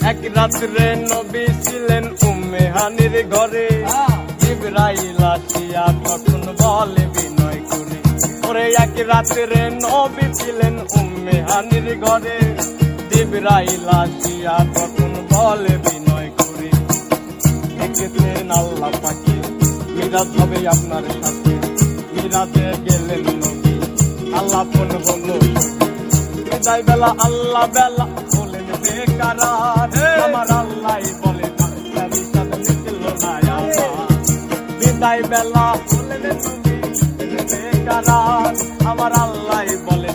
এক রাত্রে নবী ছিলেন উম্মে হানির ঘরে, জিবরাইল আসিয়া তখন বলে বিনয় করে, ওরে এক রাত্রে নবী ছিলেন উম্মে হানির ঘরে, জিবরাইল আসিয়া তখন বলে বিনয় করে, দেখেছেন আল্লাহ পাকে মিরাজ হবে আপনার সাথে, মিরাজে গেলেন নবী আল্লাহ ফোন হলো বিদায় বেলা, আল্লাহ বেলা বলেন বেকারার, আমার আল্লাহ বলে নিকল না আমার, বিদায় বেলা বলেন নবী বেকারার, আমার আল্লাহ বলে